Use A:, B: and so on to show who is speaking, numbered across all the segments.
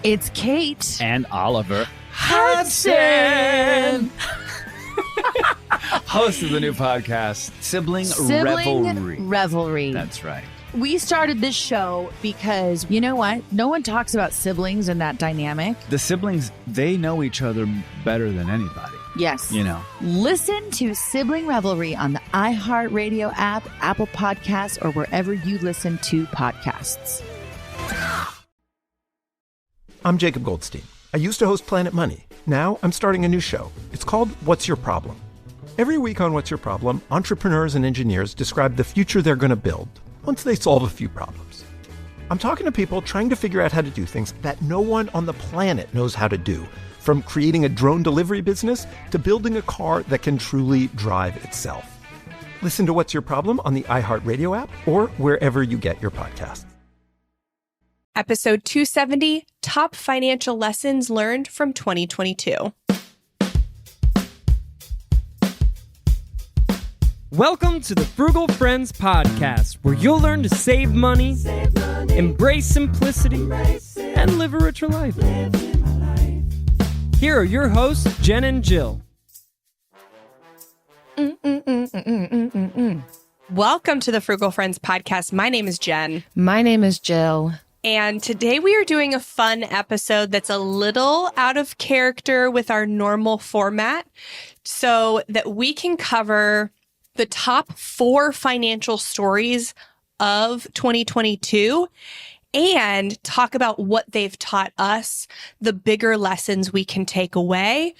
A: It's Kate.
B: And Oliver
A: Hudson.
B: Host of the new podcast, Sibling
A: Revelry.
B: That's right.
A: We started this show because, you know what? No one talks about siblings and that dynamic.
B: The siblings, they know each other better than anybody.
A: Yes.
B: You know.
A: Listen to Sibling Revelry on the iHeartRadio app, Apple Podcasts, or wherever you listen to podcasts.
C: I'm Jacob Goldstein. I used to host Planet Money. Now I'm starting a new show. It's called What's Your Problem? Every week on What's Your Problem, entrepreneurs and engineers describe the future they're going to build once they solve a few problems. I'm talking to people trying to figure out how to do things that no one on the planet knows how to do, from creating a drone delivery business to building a car that can truly drive itself. Listen to What's Your Problem on the iHeartRadio app or wherever you get your podcasts.
D: Episode 270, Top Financial Lessons Learned from 2022.
E: Welcome to the Frugal Friends Podcast, where you'll learn to save money, embrace simplicity, and live a richer life. Here are your hosts, Jen and Jill.
D: Welcome to the Frugal Friends Podcast. My name is Jen.
A: My name is Jill.
D: And today we are doing a fun episode that's a little out of character with our normal format so that we can cover the top 4 financial stories of 2022 and talk about what they've taught us, the bigger lessons we can take away,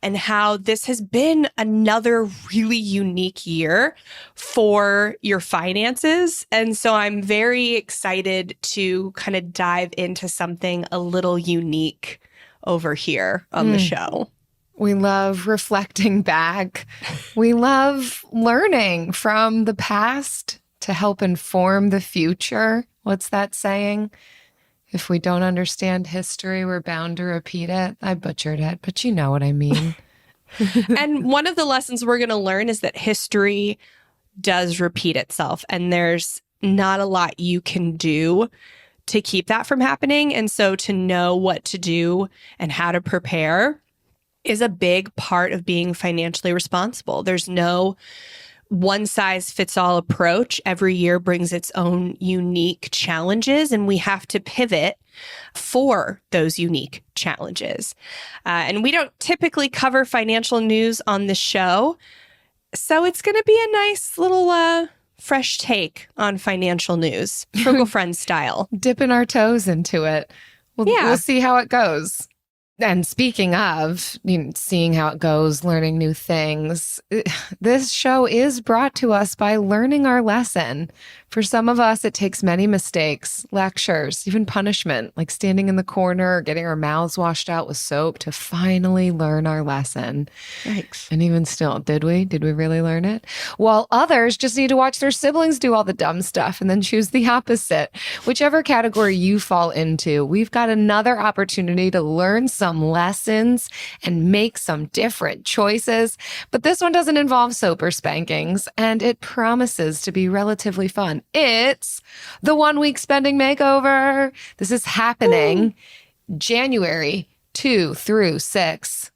D: and how this has been another really unique year for your finances. And so I'm very excited to kind of dive into something a little unique over here on the show.
F: We love reflecting back. We love learning from the past to help inform the future. What's that saying? If we don't understand history, we're bound to repeat it. I butchered it, but you know what I mean.
D: And one of the lessons we're going to learn is that history does repeat itself, and there's not a lot you can do to keep that from happening. And so to know what to do and how to prepare is a big part of being financially responsible. There's no one-size-fits-all approach. Every year brings its own unique challenges, and we have to pivot for those unique challenges. And we don't typically cover financial news on the show, so it's going to be a nice little fresh take on financial news, Frugal Friends style.
F: Dipping our toes into it. We'll see how it goes. And speaking of seeing how it goes, learning new things, this show is brought to us by learning our lesson. For some of us, it takes many mistakes, lectures, even punishment, like standing in the corner or getting our mouths washed out with soap to finally learn our lesson.
A: Yikes.
F: And even still, did we? Did we really learn it? While others just need to watch their siblings do all the dumb stuff and then choose the opposite. Whichever category you fall into, we've got another opportunity to learn some lessons and make some different choices. But this one doesn't involve soap or spankings, and it promises to be relatively fun. It's the 1 week spending makeover. This is happening January 2 through 6.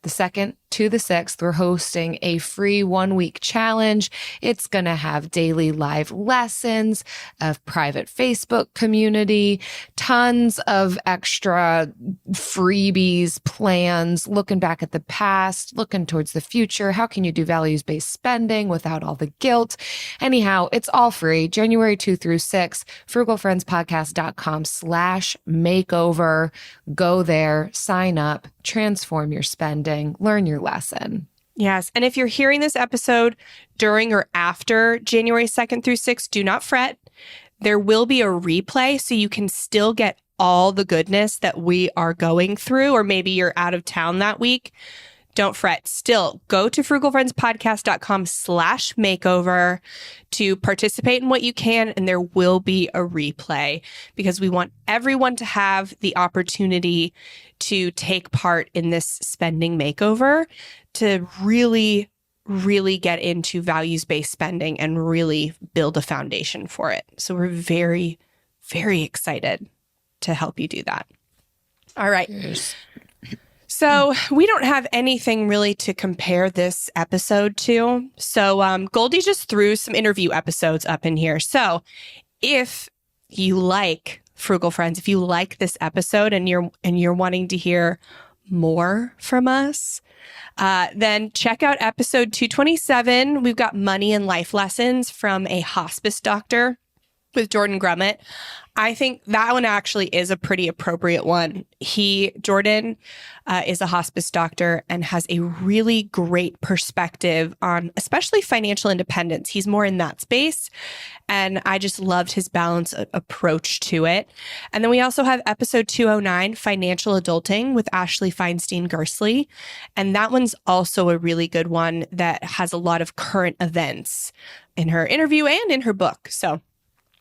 F: The 2nd to the 6th, we're hosting a free 1 week challenge. It's going to have daily live lessons, a private Facebook community, tons of extra freebies, plans, looking back at the past, looking towards the future. How can you do values-based spending without all the guilt? Anyhow, it's all free. January 2 through 6, frugalfriendspodcast.com/makeover. Go there, sign up, transform your spending, learn your lesson.
D: Yes. And if you're hearing this episode during or after January 2nd through 6th, do not fret. There will be a replay so you can still get all the goodness that we are going through, or maybe you're out of town that week. Don't fret. Still, go to frugalfriendspodcast.com/makeover to participate in what you can, and there will be a replay because we want everyone to have the opportunity to take part in this spending makeover to really, really get into values-based spending and really build a foundation for it. So we're very, very excited to help you do that. All right. So we don't have anything really to compare this episode to. So Goldie just threw some interview episodes up in here. So if you like Frugal Friends, if you like this episode and you're wanting to hear more from us, then check out episode 227. We've got money and life lessons from a hospice doctor with Jordan Grummett. I think that one actually is a pretty appropriate one. Jordan is a hospice doctor and has a really great perspective on especially financial independence. He's more in that space. And I just loved his balanced approach to it. And then we also have episode 209, Financial Adulting with Ashley Feinstein-Gersley. And that one's also a really good one that has a lot of current events in her interview and in her book. So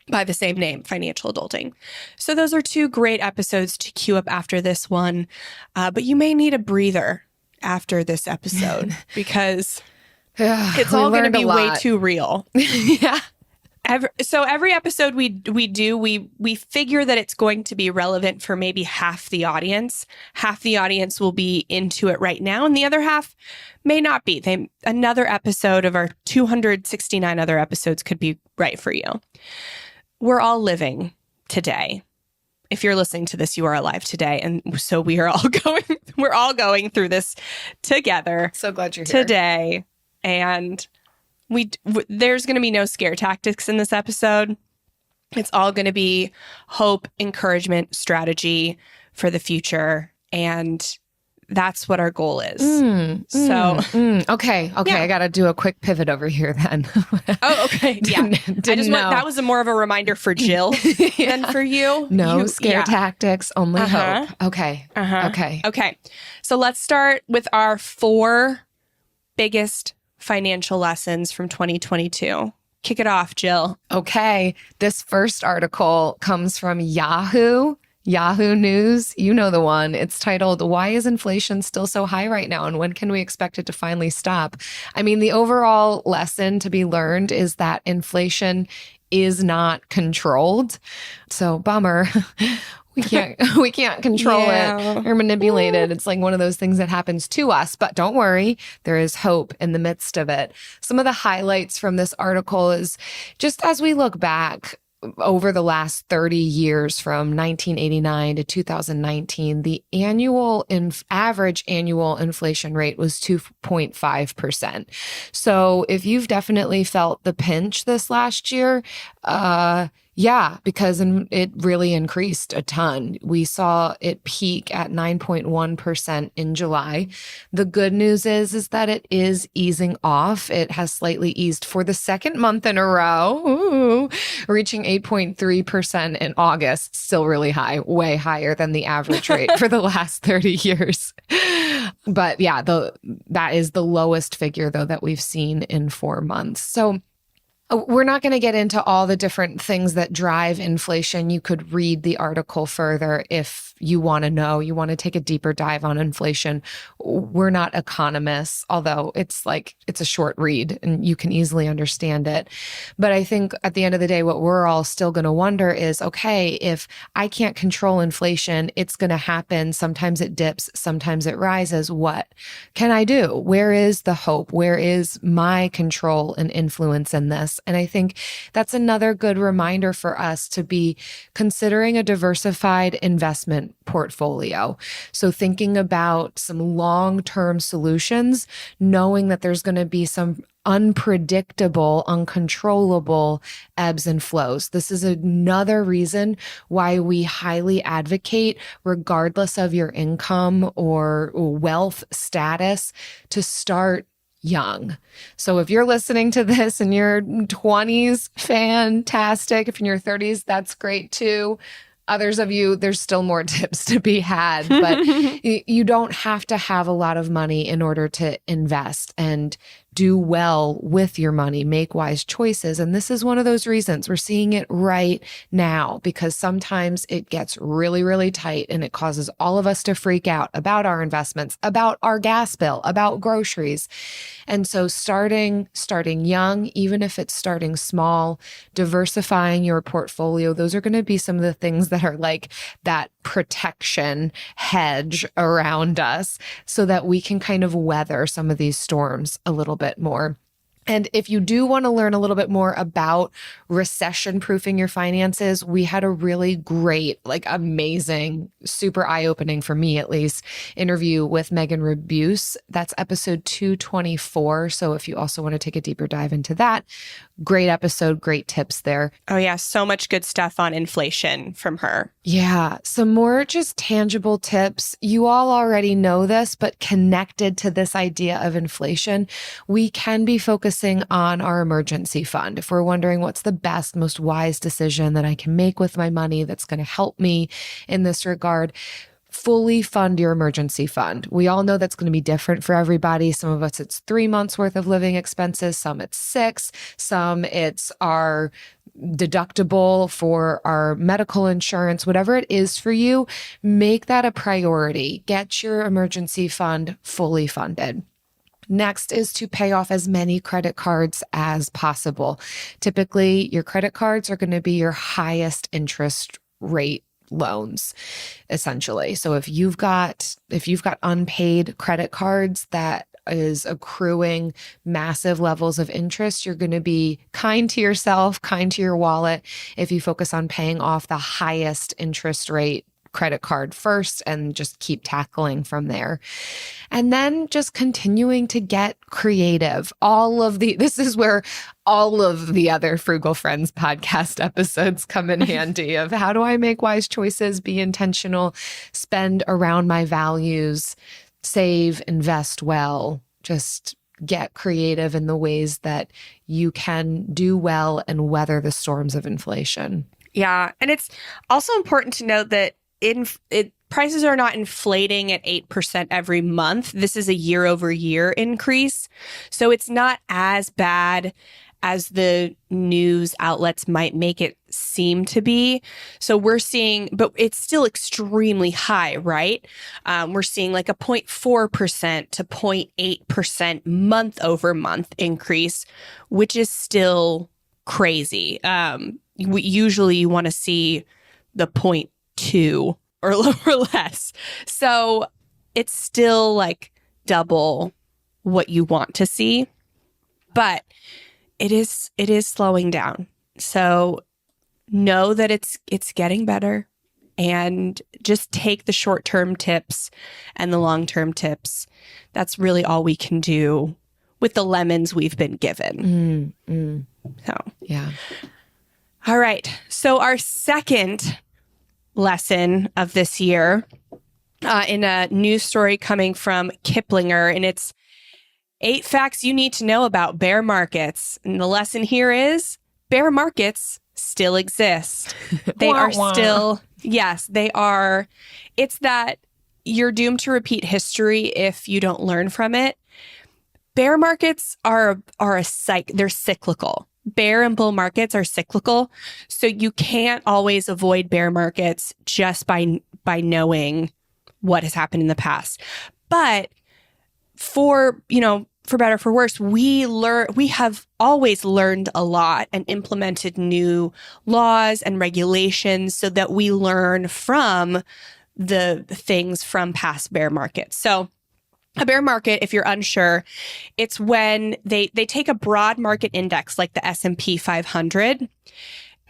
D: by the same name, Financial Adulting. So those are two great episodes to queue up after this one. But you may need a breather after this episode because it's all going to be way too real.
F: Yeah.
D: Every episode we do, we figure that it's going to be relevant for maybe half the audience. Half the audience will be into it right now, and the other half may not be. Another episode of our 269 other episodes could be right for you. We're all living today. If you're listening to this, you are alive today. And so we're all going through this together.
F: So glad you're here.
D: Today. And there's going to be no scare tactics in this episode. It's all going to be hope, encouragement, strategy for the future. And that's what our goal is.
F: Okay. Yeah. I got to do a quick pivot over here then.
D: Oh, okay. Yeah. That was more of a reminder for Jill than for you.
F: No scare tactics, only hope. Okay.
D: Okay. So let's start with our 4 biggest financial lessons from 2022. Kick it off, Jill.
F: Okay. This first article comes from Yahoo News. You know the one. It's titled, "Why is inflation still so high right now? And when can we expect it to finally stop?" I mean, the overall lesson to be learned is that inflation is not controlled. So bummer. We can't control it or manipulate it. It's like one of those things that happens to us, but don't worry, there is hope in the midst of it. Some of the highlights from this article is just as we look back over the last 30 years from 1989 to 2019, the average annual inflation rate was 2.5%. So if you've definitely felt the pinch this last year, because it really increased a ton. We saw it peak at 9.1% in July. The good news is that it is easing off. It has slightly eased for the second month in a row, reaching 8.3% in August. Still really high, way higher than the average rate for the last 30 years. But yeah, that is the lowest figure, though, that we've seen in 4 months. So we're not going to get into all the different things that drive inflation. You could read the article further if you want to know. You want to take a deeper dive on inflation. We're not economists, although it's a short read and you can easily understand it. But I think at the end of the day, what we're all still going to wonder is, okay, if I can't control inflation, it's going to happen. Sometimes it dips, sometimes it rises. What can I do? Where is the hope? Where is my control and influence in this? And I think that's another good reminder for us to be considering a diversified investment portfolio. So thinking about some long-term solutions, knowing that there's going to be some unpredictable, uncontrollable ebbs and flows. This is another reason why we highly advocate, regardless of your income or wealth status, to start young. So if you're listening to this in your 20s, fantastic. If in your 30s, that's great too. Others of you, there's still more tips to be had, but you don't have to have a lot of money in order to invest. And do well with your money, make wise choices. And this is one of those reasons we're seeing it right now, because sometimes it gets really, really tight and it causes all of us to freak out about our investments, about our gas bill, about groceries. And so starting young, even if it's starting small, diversifying your portfolio, those are going to be some of the things that are like that protection hedge around us so that we can kind of weather some of these storms a little bit more. And if you do want to learn a little bit more about recession-proofing your finances, we had a really great, like amazing, super eye-opening for me at least, interview with Megan Rebuse. That's episode 224. So if you also want to take a deeper dive into that, great episode, great tips there.
D: Oh yeah, so much good stuff on inflation from her.
F: Yeah, some more just tangible tips. You all already know this, but connected to this idea of inflation, we can be focusing on our emergency fund. If we're wondering what's the best, most wise decision that I can make with my money that's going to help me in this regard, fully fund your emergency fund. We all know that's going to be different for everybody. Some of us, it's 3 months worth of living expenses. Some it's 6. Some it's our deductible for our medical insurance. Whatever it is for you, make that a priority. Get your emergency fund fully funded. Next is to pay off as many credit cards as possible. Typically, your credit cards are going to be your highest interest rate loans, essentially. So if you've got unpaid credit cards that is accruing massive levels of interest, you're going to be kind to yourself, kind to your wallet if you focus on paying off the highest interest rate credit card first and just keep tackling from there. And then just continuing to get creative. This is where all of the other Frugal Friends podcast episodes come in handy of how do I make wise choices, be intentional, spend around my values, save, invest well, just get creative in the ways that you can do well and weather the storms of inflation.
D: Yeah. And it's also important to note that prices are not inflating at 8% every month. This is a year-over-year increase. So it's not as bad as the news outlets might make it seem to be. So we're seeing, but it's still extremely high, right? We're seeing like a 0.4% to 0.8% month over month increase, which is still crazy. Usually you want to see the 0.2 or less. So it's still like double what you want to see, but it is slowing down. So know that it's getting better and just take the short-term tips and the long-term tips. That's really all we can do with the lemons we've been given. So,
F: yeah.
D: All right. So our second lesson of this year in a news story coming from Kiplinger, and it's 8 facts you need to know about bear markets. And the lesson here is bear markets still exist. They are still, yes, they are. It's that you're doomed to repeat history if you don't learn from it. Bear markets are they're cyclical. Bear and bull markets are cyclical. So you can't always avoid bear markets just by knowing what has happened in the past. But for better or for worse, we have always learned a lot and implemented new laws and regulations so that we learn from the things from past bear markets. So a bear market, if you're unsure, it's when they take a broad market index like the S&P 500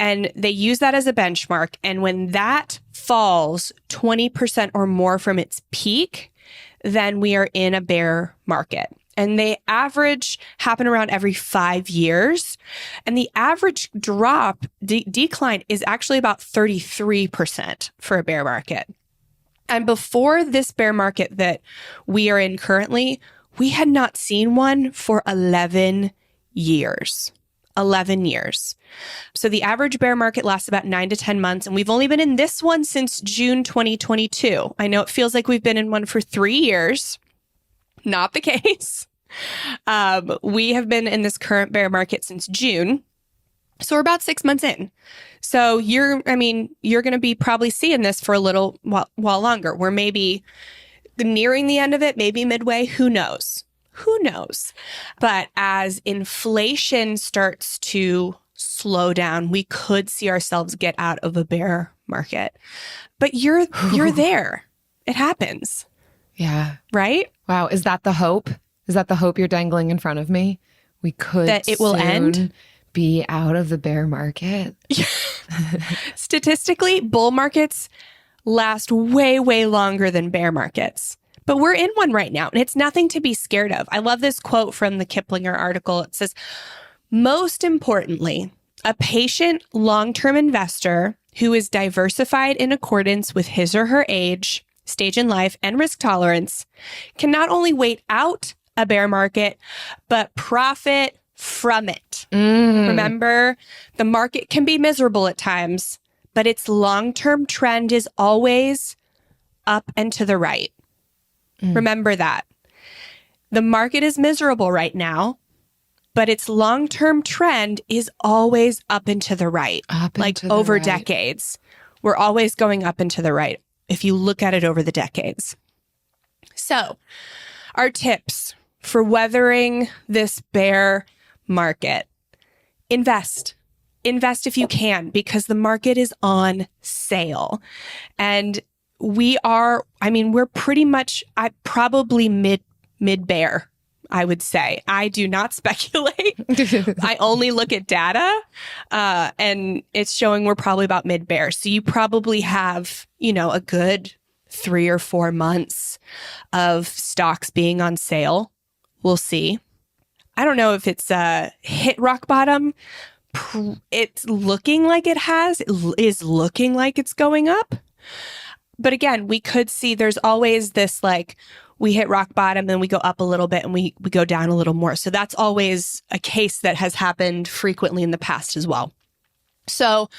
D: and they use that as a benchmark. And when that falls 20% or more from its peak, then we are in a bear market. And they happen around every 5 years. And the average decline is actually about 33% for a bear market. And before this bear market that we are in currently, we had not seen one for 11 years. 11 years. So the average bear market lasts about 9 to 10 months. And we've only been in this one since June 2022. I know it feels like we've been in one for 3 years. Not the case. We have been in this current bear market since June. So we're about 6 months in. So you're going to be probably seeing this for a little while longer. We're maybe nearing the end of it, maybe midway. Who knows? Who knows? But as inflation starts to slow down, we could see ourselves get out of a bear market. But you're there. It happens.
F: Yeah.
D: Right?
F: Wow. Is that the hope? Is that the hope you're dangling in front of me? We could
D: that it will end?
F: Be out of the bear market.
D: Statistically, bull markets last way, way longer than bear markets. But we're in one right now, and it's nothing to be scared of. I love this quote from the Kiplinger article. It says, most importantly, a patient long-term investor who is diversified in accordance with his or her age, stage in life, and risk tolerance can not only wait out a bear market, but profit from it. Remember, the market can be miserable at times, but its long-term trend is always up and to the right. Remember that. The market is miserable right now, but its long-term trend is always up and to the right. Like over decades. We're always going up and to the right if you look at it over the decades. So, our tips for weathering this bear market. Invest if you can, because the market is on sale. And we're pretty much probably mid bear, I would say. I do not speculate. I only look at data, and it's showing we're probably about mid bear. So you probably have, a good 3 or 4 months of stocks being on sale. We'll see. I don't know if it's hit rock bottom. It's looking like it has. It is looking like it's going up. But again, we could see there's always this we hit rock bottom and we go up a little bit and we go down a little more. So that's always a case that has happened frequently in the past as well. So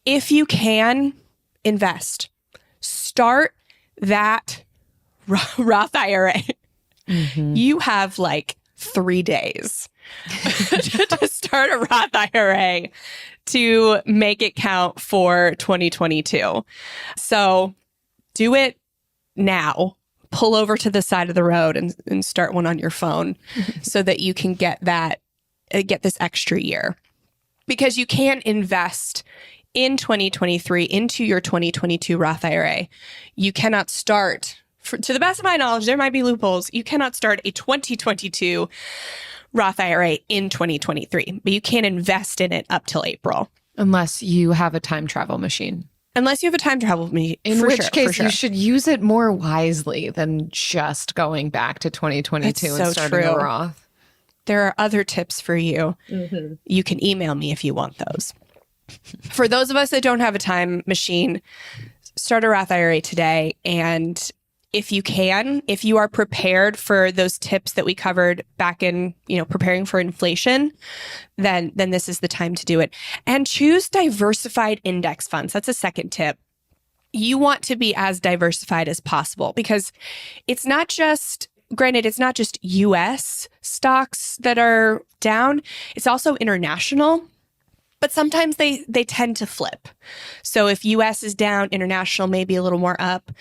D: if you can invest, start that Roth IRA. You have 3 days to start a Roth IRA to make it count for 2022. So do it now. Pull over to the side of the road and start one on your phone so that you can get this extra year. Because you can't invest in 2023 into your 2022 Roth IRA. You cannot start, to the best of my knowledge, there might be loopholes. You cannot start a 2022 Roth IRA in 2023, but you can't invest in it up till April.
F: Unless you have a time travel machine.
D: Unless you have a time travel machine.
F: In which case, you should use it more wisely than just going back to 2022 and starting a Roth.
D: There are other tips for you. You can email me if you want those. For those of us that don't have a time machine, start a Roth IRA today. And if you are prepared for those tips that we covered back in, preparing for inflation, then this is the time to do it. And choose diversified index funds. That's a second tip. You want to be as diversified as possible because it's not just US stocks that are down. It's also international. But sometimes they tend to flip. So if US is down, international may be a little more up,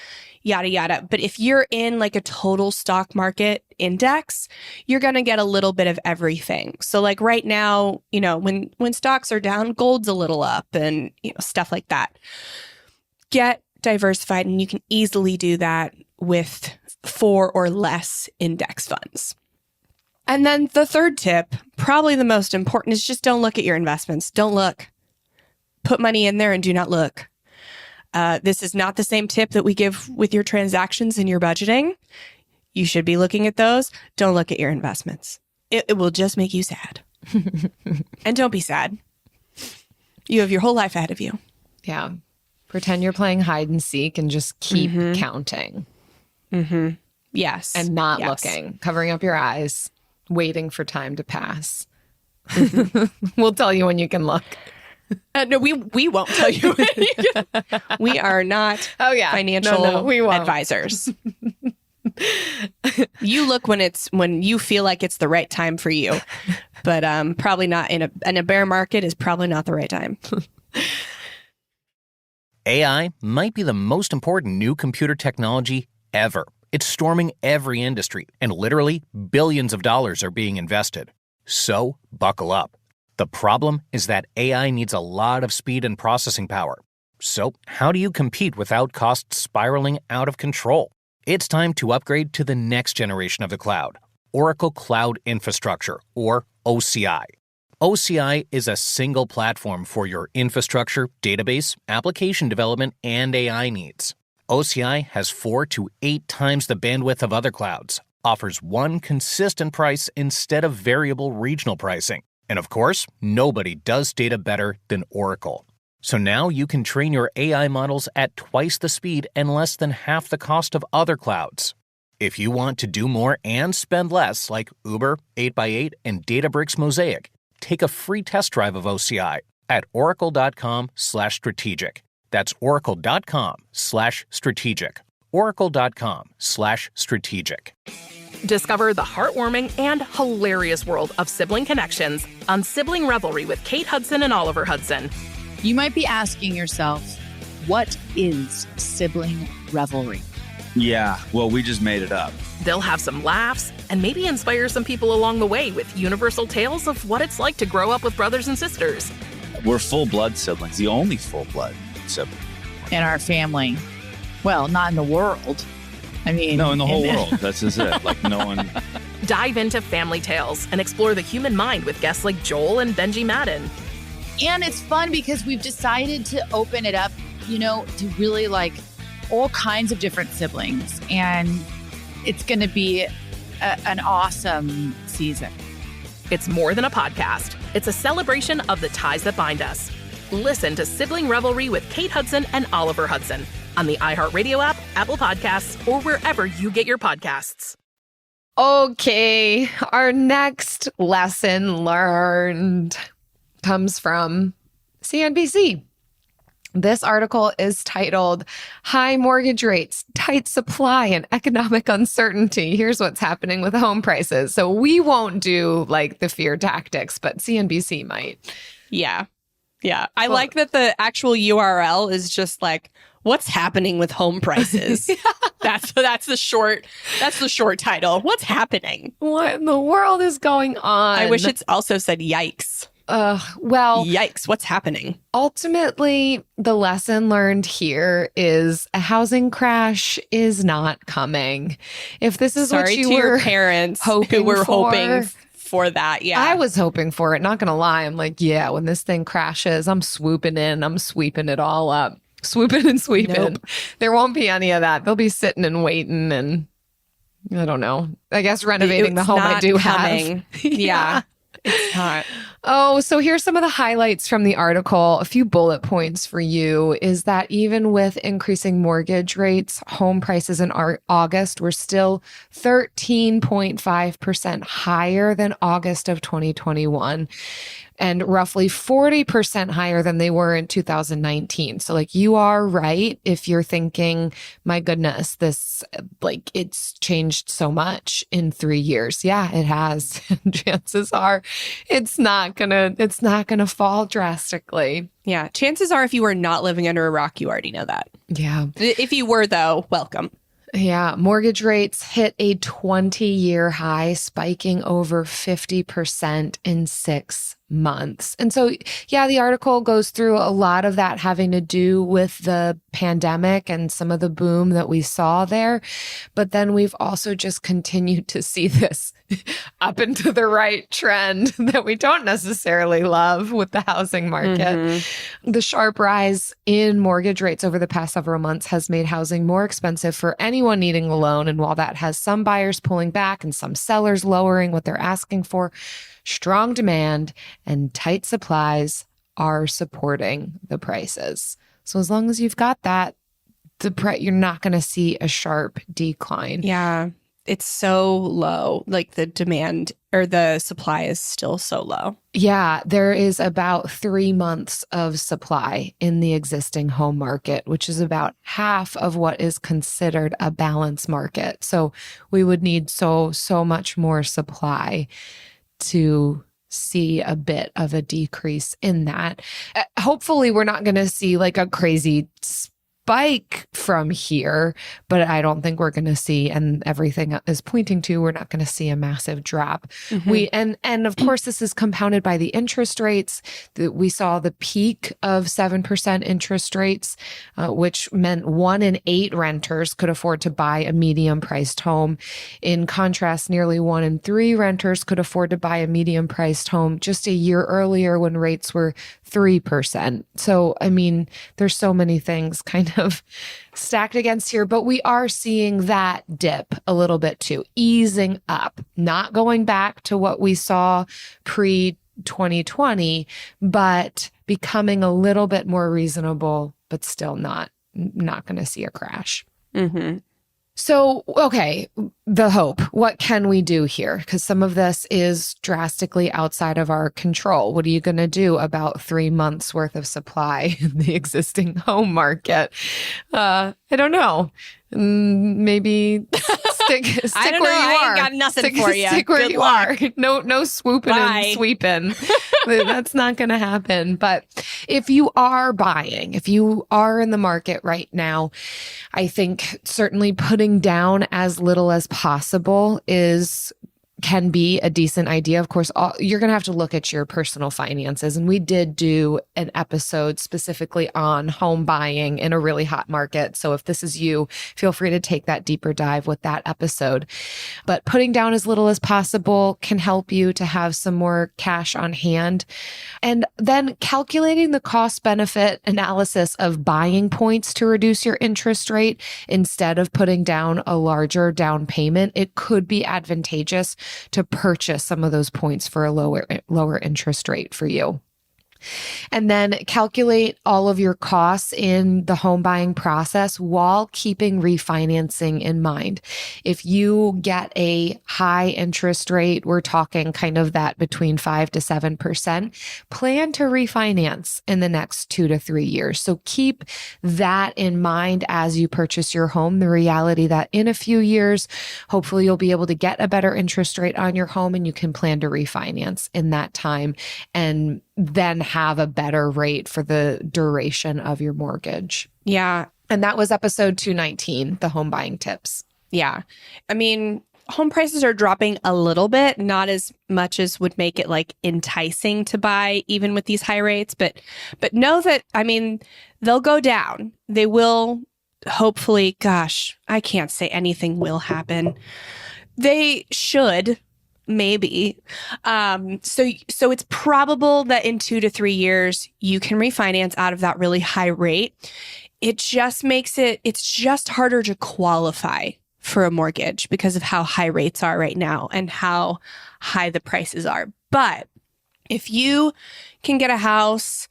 D: yada, yada. But if you're in a total stock market index, you're going to get a little bit of everything. So right now, when stocks are down, gold's a little up and stuff like that. Get diversified, and you can easily do that with 4 or less index funds. And then the third tip, probably the most important, is just don't look at your investments. Don't look. Put money in there and do not look. This is not the same tip that we give with your transactions and your budgeting. You should be looking at those. Don't look at your investments. It will just make you sad. And don't be sad. You have your whole life ahead of you.
F: Yeah. Pretend you're playing hide and seek and just keep counting.
D: Yes.
F: And not looking, covering up your eyes, waiting for time to pass. We'll tell you when you can look.
D: No, we won't tell you. We are not financial advisors. You look when you feel like it's the right time for you, but probably not in a bear market is probably not the right time.
G: AI might be the most important new computer technology ever. It's storming every industry, and literally billions of dollars are being invested. So buckle up. The problem is that AI needs a lot of speed and processing power. So how do you compete without costs spiraling out of control? It's time to upgrade to the next generation of the cloud, Oracle Cloud Infrastructure, or OCI. OCI is a single platform for your infrastructure, database, application development, and AI needs. OCI has 4 to 8 times the bandwidth of other clouds, offers one consistent price instead of variable regional pricing. And of course, nobody does data better than Oracle. So now you can train your AI models at twice the speed and less than half the cost of other clouds. If you want to do more and spend less, like Uber, 8x8, and Databricks Mosaic, take a free test drive of OCI at oracle.com/strategic. That's oracle.com/strategic. oracle.com/strategic.
H: Discover the heartwarming and hilarious world of sibling connections on Sibling Revelry with Kate Hudson and Oliver Hudson.
A: You might be asking yourself, what is sibling revelry?
B: Yeah, well, we just made it up.
H: They'll have some laughs and maybe inspire some people along the way with universal tales of what it's like to grow up with brothers and sisters.
B: We're full-blood siblings, the only full-blood sibling.
A: In our family. Well, not in the world. I mean...
B: No, in the whole world. That's just it. Like, no one...
H: Dive into family tales and explore the human mind with guests like Joel and Benji Madden.
A: And it's fun because we've decided to open it up, to really like all kinds of different siblings. And it's going to be an awesome season.
H: It's more than a podcast. It's a celebration of the ties that bind us. Listen to Sibling Revelry with Kate Hudson and Oliver Hudson on the iHeartRadio app, Apple Podcasts, or wherever you get your podcasts.
F: Okay, our next lesson learned comes from CNBC. This article is titled, High Mortgage Rates, Tight Supply, and Economic Uncertainty. Here's what's happening with home prices. So we won't do like the fear tactics, but CNBC might.
D: Yeah. I like that the actual URL is just like, what's happening with home prices? That's the short title. What's happening?
F: What in the world is going on?
D: I wish it's also said yikes.
F: Well,
D: yikes, what's happening?
F: Ultimately, the lesson learned here is a housing crash is not coming. If this is
D: Sorry
F: what you
D: to
F: were
D: your parents
F: hoping
D: who were
F: for,
D: hoping for that, yeah.
F: I was hoping for it, not gonna lie. I'm like, yeah, when this thing crashes, I'm swooping in, I'm sweeping it all up. Swooping and sweeping.
D: Nope.
F: There won't be any of that. They'll be sitting and waiting and I don't know. I guess renovating the home I do
D: coming.
F: have.
D: Yeah. It's not.
F: Oh, so here's some of the highlights from the article. A few bullet points for you is that even with increasing mortgage rates, home prices in August were still 13.5% higher than August of 2021 and roughly 40% higher than they were in 2019. So like you are right if you're thinking, my goodness, this like it's changed so much in 3 years. Yeah, it has. Chances are it's not gonna fall drastically.
D: Yeah. Chances are if you were not living under a rock, you already know that.
F: Yeah.
D: If you were, though, welcome.
F: Yeah. Mortgage rates hit a 20-year high, spiking over 50% in 6 months. And so, yeah, the article goes through a lot of that having to do with the pandemic and some of the boom that we saw there. But then we've also just continued to see this up and to the right trend that we don't necessarily love with the housing market. Mm-hmm. The sharp rise in mortgage rates over the past several months has made housing more expensive for anyone needing a loan. And while that has some buyers pulling back and some sellers lowering what they're asking for, strong demand and tight supplies are supporting the prices. So as long as you've got that, you're not going to see a sharp decline.
D: Yeah. it's so low. Like the demand or the supply is still so low.
F: Yeah, there is about 3 months of supply in the existing home market, which is about half of what is considered a balanced market. So we would need so much more supply to see a bit of a decrease in that. Hopefully, we're not going to see like a crazy spike from here, but I don't think we're going to see, and everything is pointing to, we're not going to see a massive drop. And of course, this is compounded by the interest rates. We saw the peak of 7% interest rates, which meant 1 in 8 renters could afford to buy a medium priced home. In contrast, nearly 1 in 3 renters could afford to buy a medium priced home just a year earlier when rates were 3%. So, I mean, there's so many things kind of stacked against here, but we are seeing that dip a little bit too, easing up, not going back to what we saw pre-2020, but becoming a little bit more reasonable, but still not going to see a crash. So, okay, the hope. What can we do here? Because some of this is drastically outside of our control. What are you going to do about 3 months worth of supply in the existing home market? I don't know. Maybe stick
D: I don't
F: where
D: know.
F: you
D: I
F: are.
D: ain't got nothing for you.
F: Stick where
D: Good
F: you
D: luck.
F: are. No swooping
D: Bye.
F: and sweeping. That's not going to happen. But if you are buying, if you are in the market right now, I think certainly putting down as little as possible can be a decent idea. Of course, you're going to have to look at your personal finances. And we did do an episode specifically on home buying in a really hot market. So if this is you, feel free to take that deeper dive with that episode. But putting down as little as possible can help you to have some more cash on hand. And then calculating the cost benefit analysis of buying points to reduce your interest rate instead of putting down a larger down payment, it could be advantageous to purchase some of those points for a lower interest rate for you. And then calculate all of your costs in the home buying process while keeping refinancing in mind. If you get a high interest rate, we're talking kind of that between 5 to 7%, plan to refinance in the next 2 to 3 years. So keep that in mind as you purchase your home. The reality that in a few years, hopefully you'll be able to get a better interest rate on your home and you can plan to refinance in that time and then have a better rate for the duration of your mortgage.
D: Yeah.
F: And that was episode 219, the home buying tips.
D: Yeah. I mean, home prices are dropping a little bit, not as much as would make it like enticing to buy even with these high rates, but know that, I mean, they'll go down. They will hopefully, gosh, I can't say anything will happen. They should. Maybe. So it's probable that in 2 to 3 years, you can refinance out of that really high rate. It just makes it's just harder to qualify for a mortgage because of how high rates are right now and how high the prices are. But if you can get a house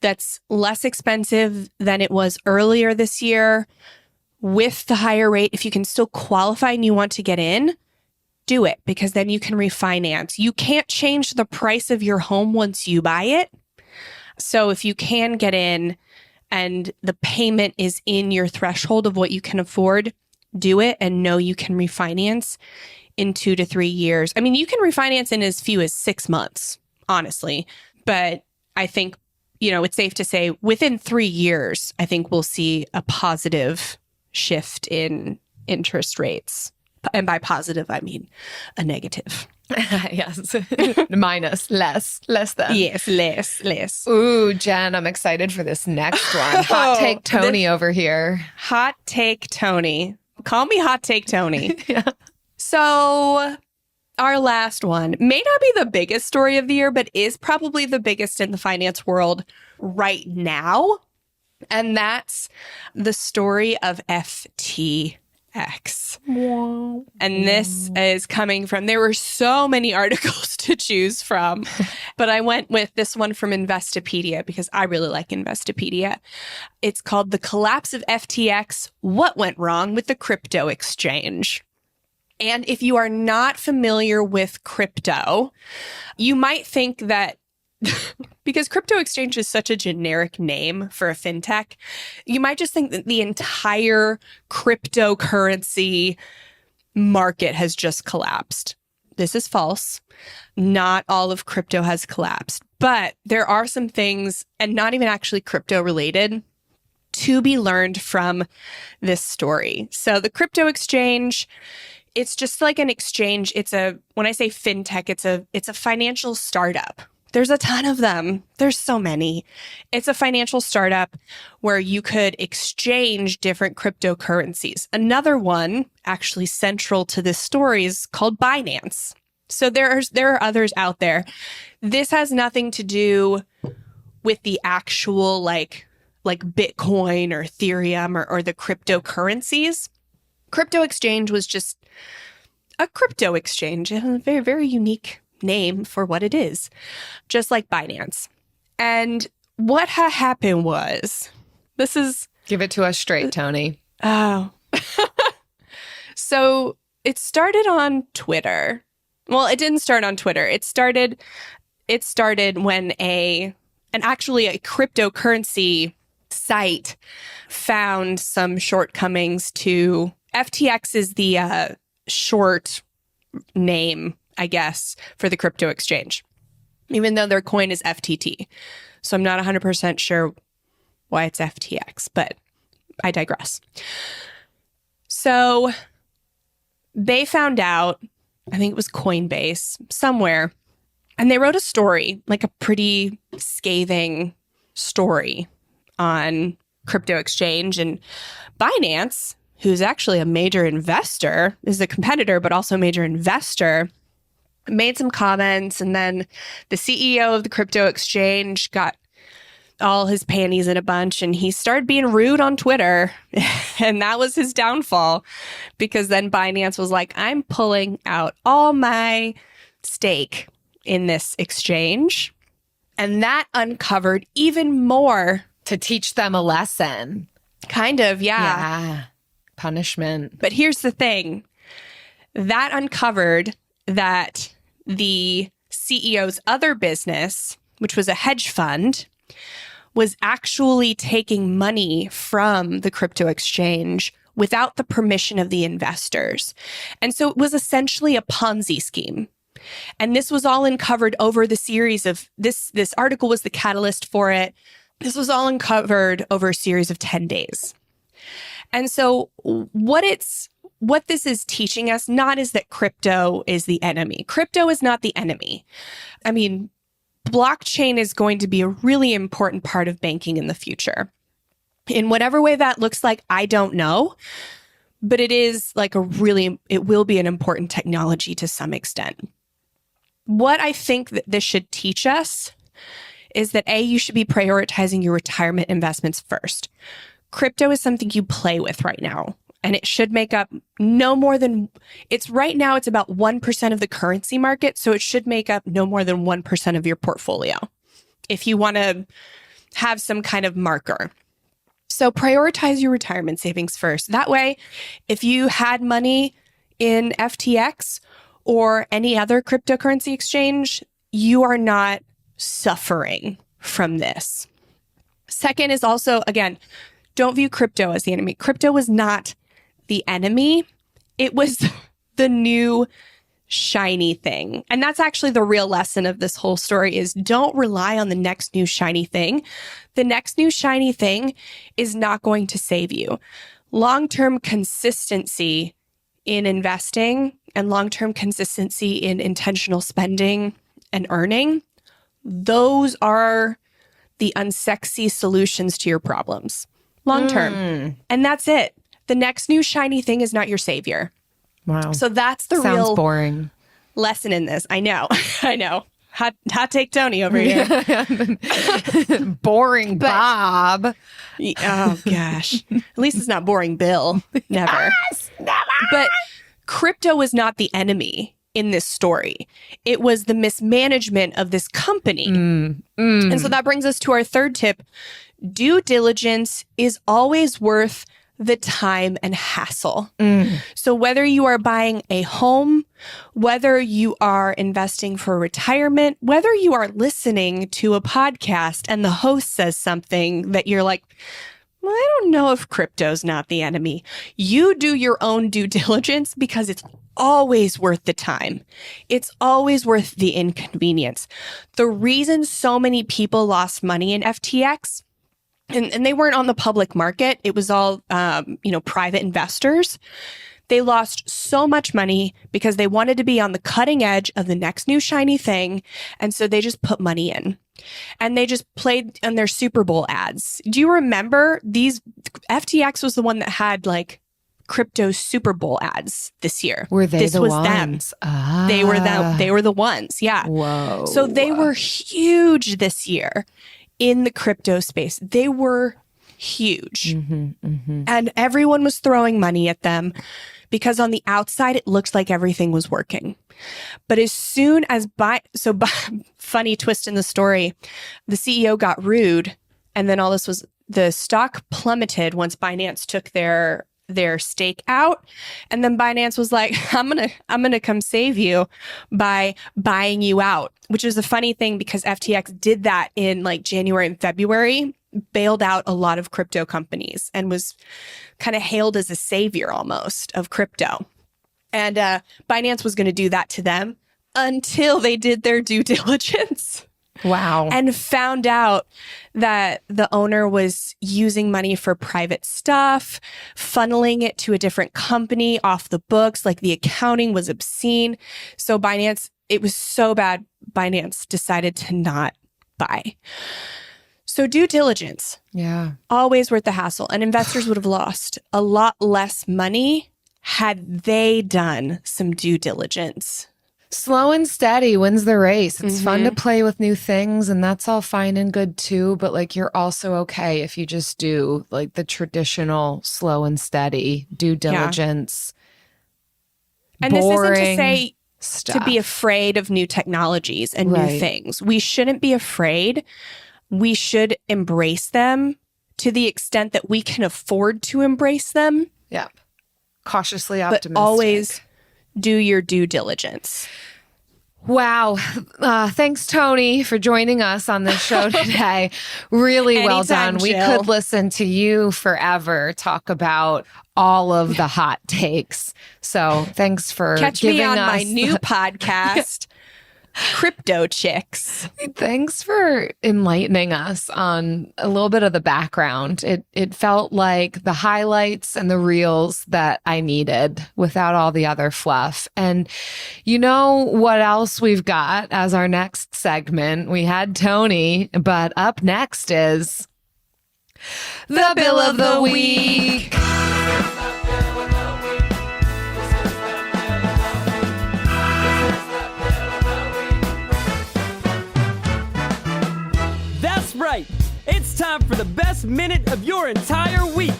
D: that's less expensive than it was earlier this year with the higher rate, if you can still qualify and you want to get in, do it, because then you can refinance. You can't change the price of your home once you buy it. So if you can get in and the payment is in your threshold of what you can afford, do it and know you can refinance in 2 to 3 years. I mean, you can refinance in as few as 6 months, honestly. But I think, it's safe to say within 3 years, I think we'll see a positive shift in interest rates. And by positive, I mean a negative.
F: Yes. Minus, less than.
D: Yes, less.
F: Ooh, Jen, I'm excited for this next one. Hot take Tony over here.
D: Hot take Tony. Call me Hot Take Tony.
F: Yeah.
D: So our last one may not be the biggest story of the year, but is probably the biggest in the finance world right now. And that's the story of FTX. And this is coming from, there were so many articles to choose from, but I went with this one from Investopedia because I really like Investopedia. It's called The Collapse of FTX, What Went Wrong with the Crypto Exchange. And if you are not familiar with crypto, you might think that because crypto exchange is such a generic name for a fintech, you might just think that the entire cryptocurrency market has just collapsed. This is false. Not all of crypto has collapsed, but there are some things, and not even actually crypto related, to be learned from this story. So the crypto exchange, it's just like an exchange. When I say fintech, it's a financial startup. There's a ton of them. There's so many. It's a financial startup where you could exchange different cryptocurrencies. Another one, actually central to this story, is called Binance. So there are others out there. This has nothing to do with the actual like Bitcoin or Ethereum or the cryptocurrencies. Crypto exchange was just a crypto exchange, a very, very unique name for what it is, just like Binance. And what happened was,
F: Give it to us straight, Tony.
D: Oh. So it started on Twitter. Well, it didn't start on Twitter. It started when a cryptocurrency site found some shortcomings to FTX is the short name, I guess, for the crypto exchange, even though their coin is FTT. So I'm not 100% sure why it's FTX, but I digress. So they found out, I think it was Coinbase, somewhere, and they wrote a story, like a pretty scathing story on crypto exchange. And Binance, who's actually a major investor, is a competitor, but also a major investor, made some comments. And then the CEO of the crypto exchange got all his panties in a bunch and he started being rude on Twitter. And that was his downfall, because then Binance was like, I'm pulling out all my stake in this exchange. And that uncovered even more.
F: To teach them a lesson.
D: Kind of,
F: Yeah. Punishment.
D: But here's the thing. That uncovered that the CEO's other business, which was a hedge fund, was actually taking money from the crypto exchange without the permission of the investors. And so it was essentially a Ponzi scheme. And this was all uncovered over the series of this article was the catalyst for it. This was all uncovered over a series of 10 days. And so what this is teaching us not is that crypto is the enemy. Crypto is not the enemy. I mean, blockchain is going to be a really important part of banking in the future. In whatever way that looks like, I don't know. But it is like it will be an important technology to some extent. What I think that this should teach us is that you should be prioritizing your retirement investments first. Crypto is something you play with right now, and it should make up no more than, right now it's about 1% of the currency market, so it should make up no more than 1% of your portfolio if you want to have some kind of marker. So prioritize your retirement savings first. That way, if you had money in FTX or any other cryptocurrency exchange, you are not suffering from this. Second is also, again, don't view crypto as the enemy. Crypto was not the enemy. It was the new shiny thing. And that's actually the real lesson of this whole story is don't rely on the next new shiny thing. The next new shiny thing is not going to save you. Long-term consistency in investing and long-term consistency in intentional spending and earning, those are the unsexy solutions to your problems long-term. And that's it. The next new shiny thing is not your savior.
F: Wow.
D: So that's the
F: Sounds
D: real
F: boring
D: lesson in this. I know. I know. Hot take Tony over here.
F: Boring Bob.
D: Oh, gosh. At least it's not boring Bill. Never.
F: Yes, never.
D: But crypto was not the enemy in this story. It was the mismanagement of this company. And so that brings us to our third tip. Due diligence is always worth the time and hassle. So whether you are buying a home, whether you are investing for retirement, whether you are listening to a podcast and the host says something that you're like, well, I don't know if crypto's not the enemy. You do your own due diligence because it's always worth the time. It's always worth the inconvenience. The reason so many people lost money in FTX, and they weren't on the public market, it was all, private investors. They lost so much money because they wanted to be on the cutting edge of the next new shiny thing. And so they just put money in. And they just played on their Super Bowl ads. Do you remember these? FTX was the one that had like crypto Super Bowl ads this year.
F: Were they
D: this
F: the
D: was
F: ones?
D: Them. They were the ones. Yeah.
F: Whoa.
D: So they were huge this year in the crypto space. They were huge. And everyone was throwing money at them because on the outside, it looked like everything was working. But as soon as funny twist in the story, the CEO got rude, and then all this was, the stock plummeted once Binance took their stake out, and then Binance was like, I'm gonna come save you by buying you out, which is a funny thing because FTX did that in like January and February, bailed out a lot of crypto companies and was kind of hailed as a savior almost of crypto. And Binance was going to do that to them until they did their due diligence.
F: Wow.
D: And found out that the owner was using money for private stuff, funneling it to a different company off the books. Like the accounting was obscene. So Binance, it was so bad, Binance decided to not buy. So due diligence.
F: Yeah.
D: Always worth the hassle. And investors would have lost a lot less money had they done some due diligence.
F: Slow and steady wins the race. It's fun to play with new things, and that's all fine and good too. But like, you're also okay if you just do like the traditional slow and steady due diligence.
D: Yeah. And this isn't to say
F: stuff.
D: to be afraid of new technologies and new things. We shouldn't be afraid. We should embrace them to the extent that we can afford to embrace them.
F: Yeah. Cautiously optimistic.
D: But always do your due diligence.
F: Wow. Thanks, Tony, for joining us on this show today. Really well done.
D: Jill.
F: We could listen to you forever talk about all of the hot takes. So thanks for giving us...
D: Catch me on my new podcast, Crypto Chicks.
F: Thanks for enlightening us on a little bit of the background. It felt like the highlights and the reels that I needed without all the other fluff. And you know what else we've got as our next segment? We had Tony, but up next is the Bill of the Week.
E: Right. It's time for the best minute of your entire week.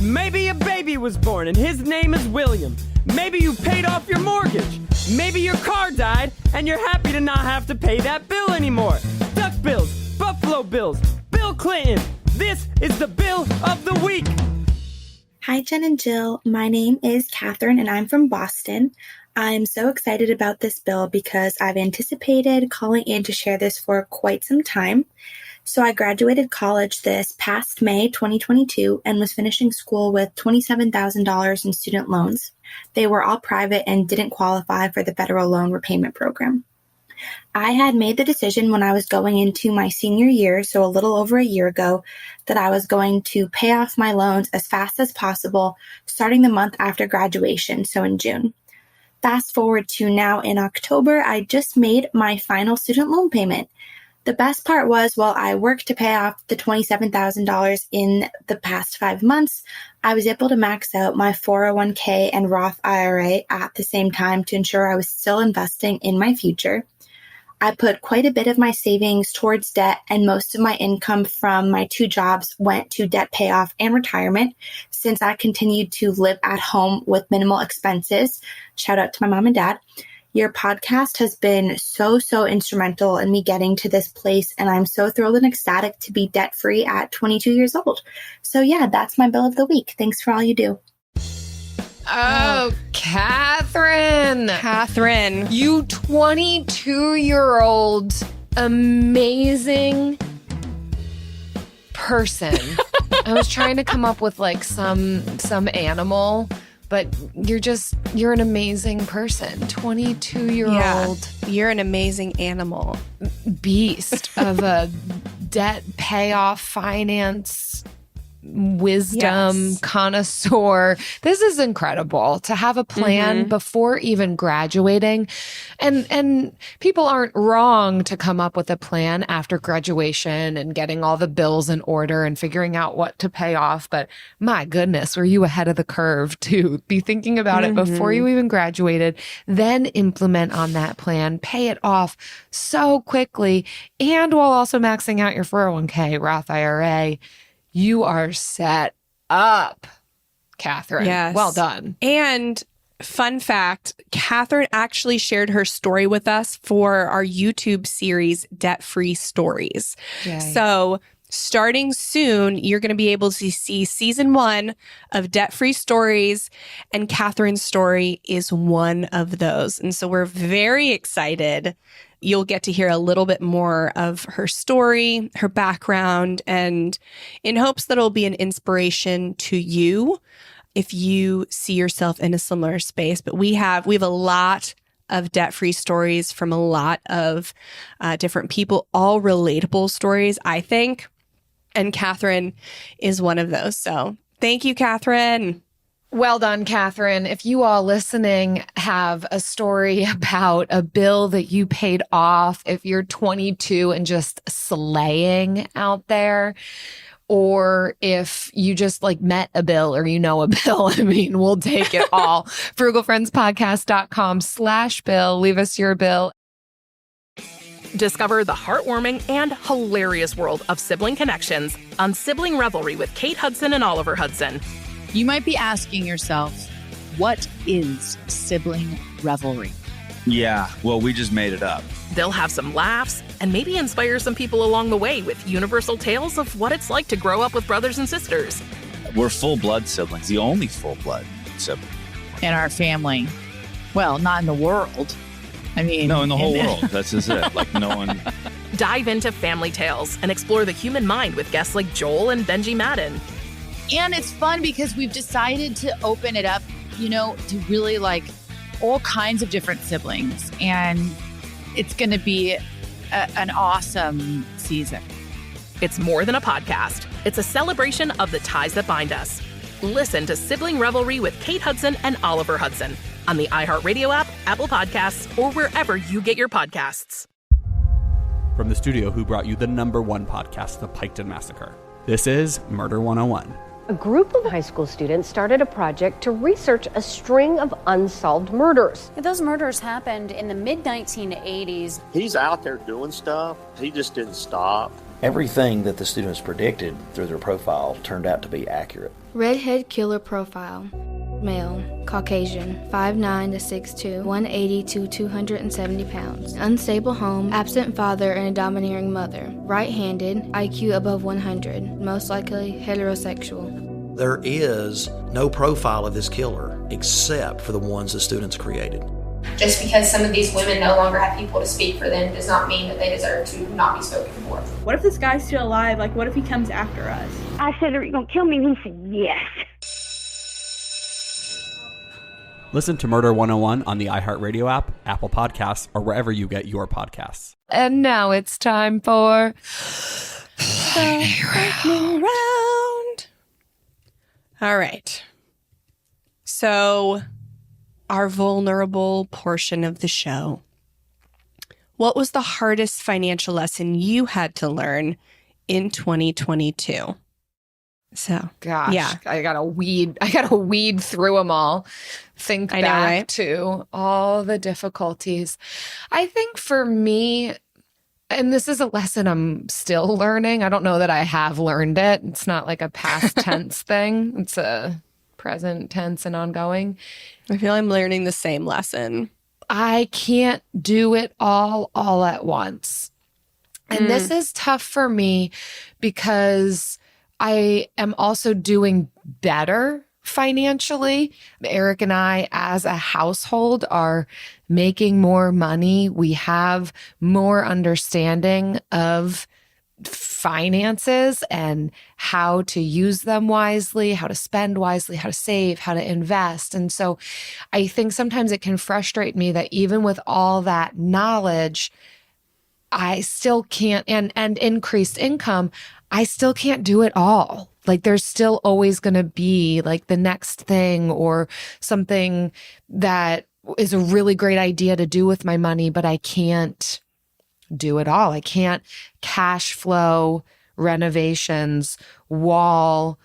E: Maybe a baby was born and his name is William. Maybe you paid off your mortgage. Maybe your car died and you're happy to not have to pay that bill anymore. Duck Bills, Buffalo Bills, Bill Clinton. This is the Bill of the Week.
I: Hi, Jen and Jill. My name is Catherine and I'm from Boston. I'm so excited about this bill because I've anticipated calling in to share this for quite some time. So I graduated college this past May 2022 and was finishing school with $27,000 in student loans. They were all private and didn't qualify for the federal loan repayment program. I had made the decision when I was going into my senior year, so a little over a year ago, that I was going to pay off my loans as fast as possible, starting the month after graduation, so in June. Fast forward to now in October, I just made my final student loan payment. The best part was while I worked to pay off the $27,000 in the past 5 months, I was able to max out my 401k and Roth IRA at the same time to ensure I was still investing in my future. I put quite a bit of my savings towards debt, and most of my income from my 2 jobs went to debt payoff and retirement since I continued to live at home with minimal expenses. Shout out to my mom and dad. Your podcast has been so instrumental in me getting to this place, and I'm so thrilled and ecstatic to be debt-free at 22 years old. So yeah, that's my bill of the week. Thanks for all you do.
F: Oh, Catherine.
D: Catherine.
F: You 22-year-old amazing person. I was trying to come up with like some animal, but you're an amazing person. 22-year-old.
D: Yeah, you're an amazing animal.
F: Beast of a debt payoff finance wisdom connoisseur. This is incredible to have a plan before even graduating. And people aren't wrong to come up with a plan after graduation and getting all the bills in order and figuring out what to pay off. But my goodness, were you ahead of the curve to be thinking about it before you even graduated, then implement on that plan, pay it off so quickly, and while also maxing out your 401k, Roth IRA. You are set up, Catherine.
D: Yes.
F: Well done.
D: And fun fact, Catherine actually shared her story with us for our YouTube series, Debt Free Stories.
F: Yay.
D: So starting soon, you're going to be able to see season 1 of Debt Free Stories, and Catherine's story is one of those. And so we're very excited. You'll get to hear a little bit more of her story, her background, and in hopes that it'll be an inspiration to you if you see yourself in a similar space. But we have a lot of debt-free stories from a lot of different people, all relatable stories, I think. And Catherine is one of those. So thank you, Catherine.
F: Well done, Catherine. If you all listening have a story about a bill that you paid off, if you're 22 and just slaying out there, or if you just like met a bill or you know a bill, I mean, we'll take it all. frugalfriendspodcast.com/bill. Leave us your bill.
H: Discover the heartwarming and hilarious world of sibling connections on Sibling Revelry with Kate Hudson and Oliver Hudson.
A: You might be asking yourself, what is sibling revelry?
B: Yeah, well, we just made it up.
H: They'll have some laughs and maybe inspire some people along the way with universal tales of what it's like to grow up with brothers and sisters.
B: We're full-blood siblings, the only full-blood sibling.
A: In our family. Well, not in the world. I mean...
B: No, in the whole world. That's just it. Like, no one...
H: Dive into family tales and explore the human mind with guests like Joel and Benji Madden.
A: And it's fun because we've decided to open it up, to really like all kinds of different siblings. And it's going to be an awesome season.
H: It's more than a podcast. It's a celebration of the ties that bind us. Listen to Sibling Revelry with Kate Hudson and Oliver Hudson on the iHeartRadio app, Apple Podcasts, or wherever you get your podcasts.
J: From the studio who brought you the #1 podcast, The Piketon Massacre, this is Murder 101.
K: A group of high school students started a project to research a string of unsolved murders.
L: Those murders happened in the mid-1980s.
M: He's out there doing stuff. He just didn't stop.
N: Everything that the students predicted through their profile turned out to be accurate.
O: Redhead killer profile. Male, Caucasian, 5'9" to 6'2", 180 to 270 pounds. Unstable home, absent father and a domineering mother. Right-handed, IQ above 100, most likely heterosexual.
N: There is no profile of this killer except for the ones the students created.
P: Just because some of these women no longer have people to speak for them does not mean that they deserve to not be spoken for.
Q: What if this guy's still alive? Like, what if he comes after us?
R: I said, are you going to kill me? And he said, yes.
J: Listen to Murder 101 on the iHeartRadio app, Apple Podcasts, or wherever you get your podcasts.
F: And now it's time for
D: Lightning Round. All right. So, our vulnerable portion of the show. What was the hardest financial lesson you had to learn in 2022? So,
F: gosh,
D: yeah.
F: I gotta weed through them all. Think back to all the difficulties. I think for me, and this is a lesson I'm still learning. I don't know that I have learned it. It's not like a past tense thing. It's a present tense and ongoing.
D: I feel I'm learning the same lesson.
F: I can't do it all at once. And this is tough for me because I am also doing better financially. Eric and I, as a household, are making more money. We have more understanding of finances and how to use them wisely, how to spend wisely, how to save, how to invest. And so I think sometimes it can frustrate me that even with all that knowledge, I still can't, and increased income, I still can't do it all. Like there's still always going to be like the next thing or something that is a really great idea to do with my money, but I can't do it all. I can't cash flow renovations while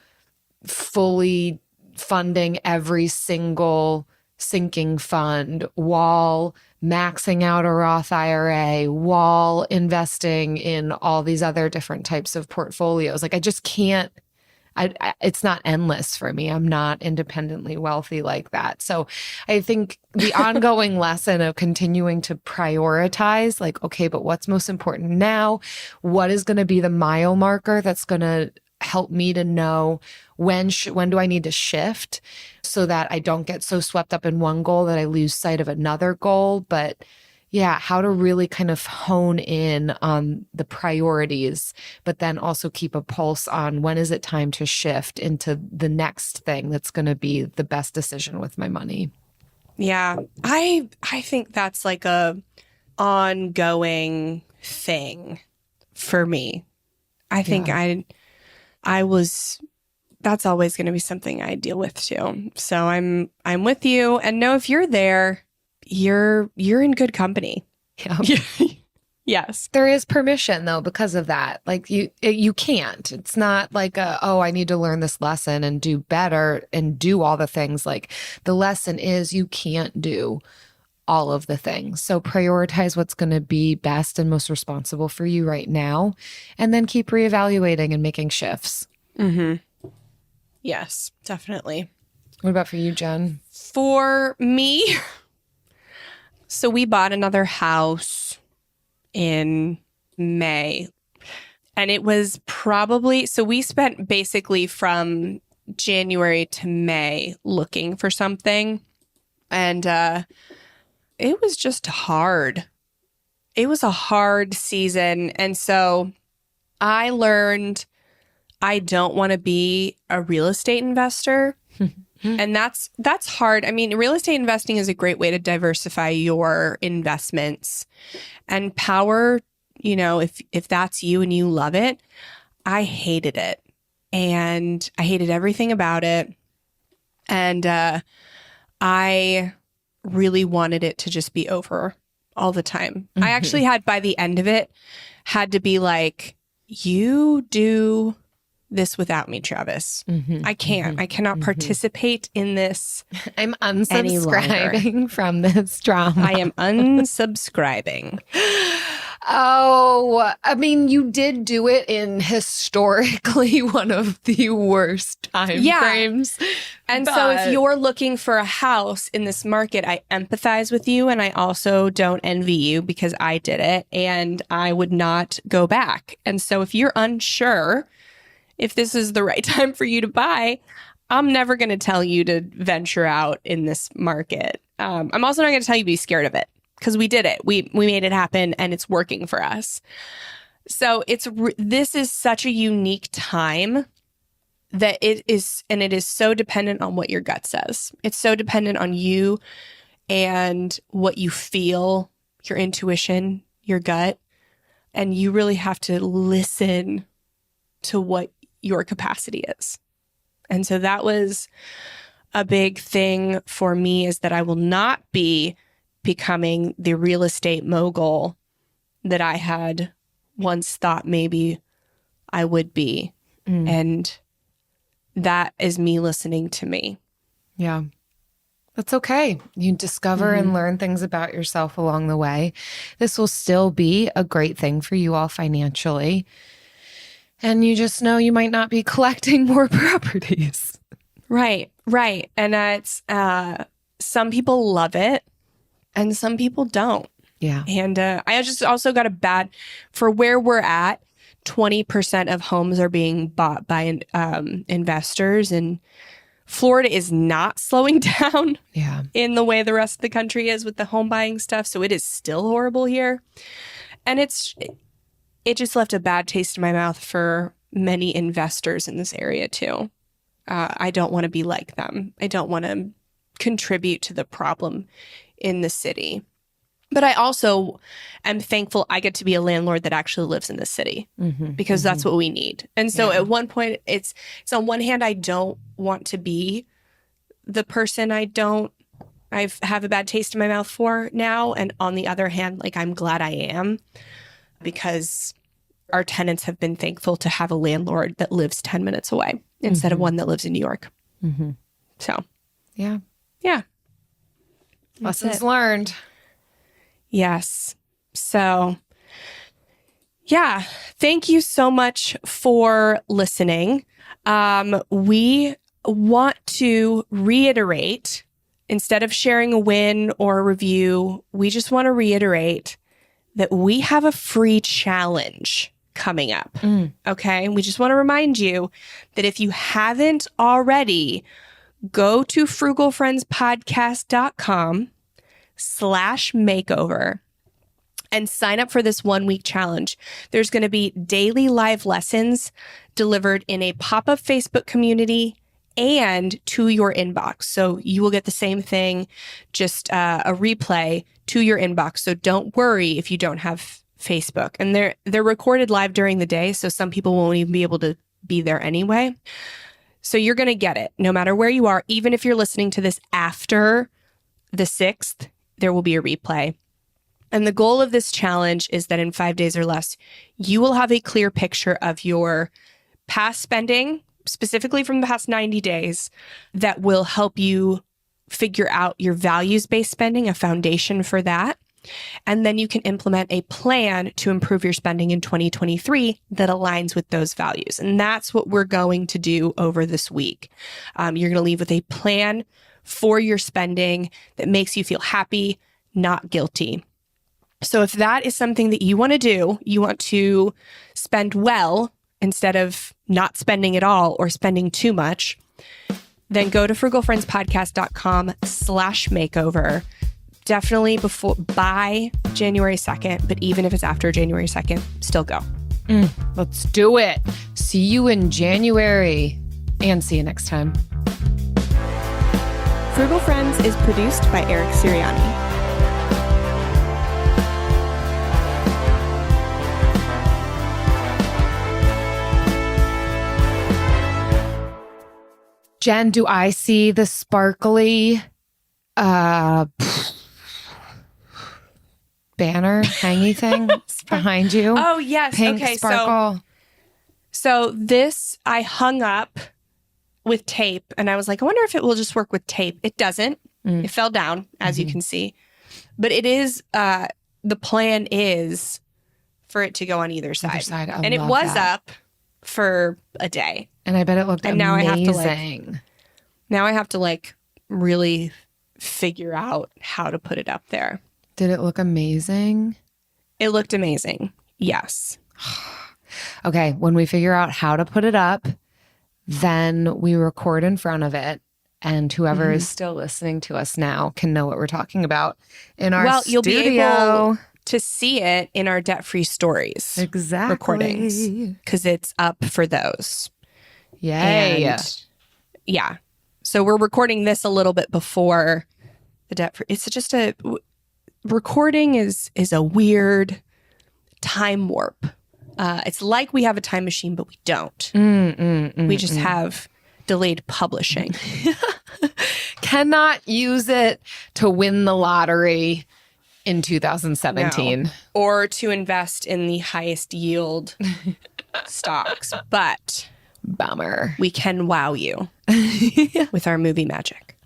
F: fully funding every single sinking fund, while maxing out a Roth IRA, while investing in all these other different types of portfolios. Like I just can't, it's not endless for me. I'm not independently wealthy like that. So I think the ongoing lesson of continuing to prioritize, like, okay, but what's most important now? What is going to be the mile marker that's going to help me to know when do I need to shift so that I don't get so swept up in one goal that I lose sight of another goal. But yeah, how to really kind of hone in on the priorities, but then also keep a pulse on when is it time to shift into the next thing that's going to be the best decision with my money.
D: Yeah, I think that's like a ongoing thing for me. I think that's always going to be something I deal with too. So I'm with you, and know if you're there, you're in good company.
F: Yeah.
D: Yes.
F: There is permission though because of that. Like you can't. It's not like I need to learn this lesson and do better and do all the things. Like the lesson is you can't do all of the things. So prioritize what's going to be best and most responsible for you right now, and then keep reevaluating and making shifts.
D: Mm-hmm. Yes, definitely.
F: What about for you, Jen?
D: For me, so we bought another house in May, and it was probably, so we spent basically from January to May looking for something, and it was just hard. It was a hard season, and so I learned I don't want to be a real estate investor. And that's hard. I mean, real estate investing is a great way to diversify your investments and power. You know, if that's you and you love it, I hated it. And I hated everything about it. And I really wanted it to just be over all the time. I actually had, by the end of it, had to be like, you do this without me, Travis. I can't. I cannot participate in this.
F: I'm unsubscribing from this drama.
D: I am unsubscribing.
F: Oh, I mean, you did do it in historically one of the worst time frames.
D: And so if you're looking for a house in this market, I empathize with you, and I also don't envy you because I did it and I would not go back. And so if you're unsure if this is the right time for you to buy, I'm never going to tell you to venture out in this market. I'm also not going to tell you to be scared of it, because we did it. We made it happen, and it's working for us. So this is such a unique time that it is so dependent on what your gut says. It's so dependent on you and what you feel, your intuition, your gut, and you really have to listen to what your capacity is. And so that was a big thing for me, is that I will not be becoming the real estate mogul that I had once thought maybe I would be. And that is me listening to me.
F: Yeah. That's okay. You discover and learn things about yourself along the way. This will still be a great thing for you all financially. And you just know you might not be collecting more properties.
D: Right. And it's some people love it and some people don't.
F: Yeah.
D: And I just also got for where we're at, 20% of homes are being bought by investors, and Florida is not slowing down in the way the rest of the country is with the home buying stuff. So it is still horrible here. And it just left a bad taste in my mouth for many investors in this area too. I don't want to be like them. I don't want to contribute to the problem in the city. But I also am thankful I get to be a landlord that actually lives in the city, because that's what we need. And so at one point, it's on one hand, I don't want to be the person I have a bad taste in my mouth for now. And on the other hand, like, I'm glad I am, because our tenants have been thankful to have a landlord that lives 10 minutes away instead of one that lives in New York. So,
F: yeah. Lessons learned.
D: Yes. So, yeah, thank you so much for listening. We want to reiterate, instead of sharing a win or a review, we just want to reiterate that we have a free challenge coming up. Okay. We just want to remind you that if you haven't already, go to frugalfriendspodcast.com/makeover and sign up for this 1-week challenge. There's going to be daily live lessons delivered in a pop-up Facebook community and to your inbox. So you will get the same thing, just a replay to your inbox. So don't worry if you don't have Facebook. And they're recorded live during the day, so some people won't even be able to be there anyway. So you're going to get it no matter where you are. Even if you're listening to this after the 6th, there will be a replay. And the goal of this challenge is that in 5 days or less, you will have a clear picture of your past spending, specifically from the past 90 days, that will help you figure out your values-based spending, a foundation for that. And then you can implement a plan to improve your spending in 2023 that aligns with those values. And that's what we're going to do over this week. You're going to leave with a plan for your spending that makes you feel happy, not guilty. So if that is something that you want to do, you want to spend well instead of not spending at all or spending too much, then go to frugalfriendspodcast.com/makeover. Definitely by January 2nd, but even if it's after January 2nd, still go.
F: Let's do it. See you in January, and see you next time.
D: Frugal Friends is produced by Eric Siriani.
F: Jen, do I see the sparkly banner hangy thing behind you?
D: Oh, yes.
F: Pink
D: okay,
F: sparkle.
D: So this I hung up with tape, and I was like, I wonder if it will just work with tape. It doesn't. It fell down, as you can see. But it is, the plan is for it to go on either side. And it was up for a day.
F: And I bet it looked amazing.
D: Now I have to really figure out how to put it up there.
F: Did it look amazing?
D: It looked amazing. Yes.
F: Okay. When we figure out how to put it up, then we record in front of it. And whoever is still listening to us now can know what we're talking about in our studio. You'll be able
D: to see it in our debt-free stories recordings, because it's up for those.
F: Yay.
D: And yeah. So we're recording this a little bit before the debt-free. It's just recording is a weird time warp. It's like we have a time machine, but we don't. We just have delayed publishing.
F: Cannot use it to win the lottery in 2017.
D: No. Or to invest in the highest yield stocks. But
F: bummer.
D: We can wow you with our movie magic.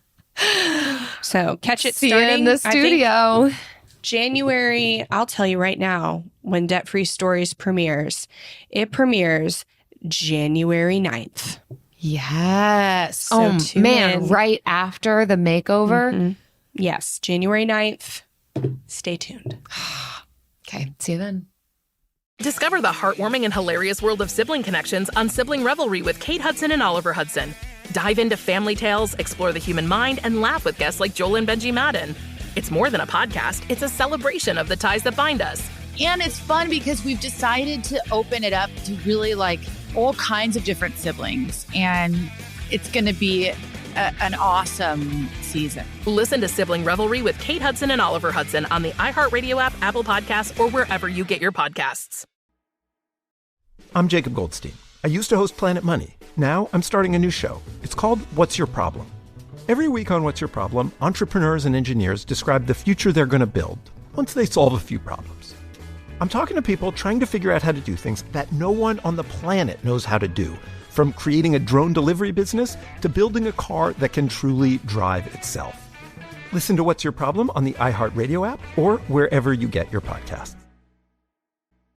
D: So catch it starting
F: in the studio.
D: January, I'll tell you right now, when Debt Free Stories premieres, it premieres January 9th.
F: Yes.
D: So
F: right after the makeover.
D: Yes, January 9th. Stay tuned.
F: Okay, see you then.
H: Discover the heartwarming and hilarious world of sibling connections on Sibling Revelry with Kate Hudson and Oliver Hudson. Dive into family tales, explore the human mind, and laugh with guests like Joel and Benji Madden. It's more than a podcast, it's a celebration of the ties that bind us.
A: And it's fun because we've decided to open it up to really like all kinds of different siblings. And it's going to be an awesome season.
H: Listen to Sibling Revelry with Kate Hudson and Oliver Hudson on the iHeartRadio app, Apple Podcasts, or wherever you get your podcasts.
C: I'm Jacob Goldstein. I used to host Planet Money. Now I'm starting a new show. It's called What's Your Problem? Every week on What's Your Problem, entrepreneurs and engineers describe the future they're going to build once they solve a few problems. I'm talking to people trying to figure out how to do things that no one on the planet knows how to do, from creating a drone delivery business to building a car that can truly drive itself. Listen to What's Your Problem on the iHeartRadio app or wherever you get your podcasts.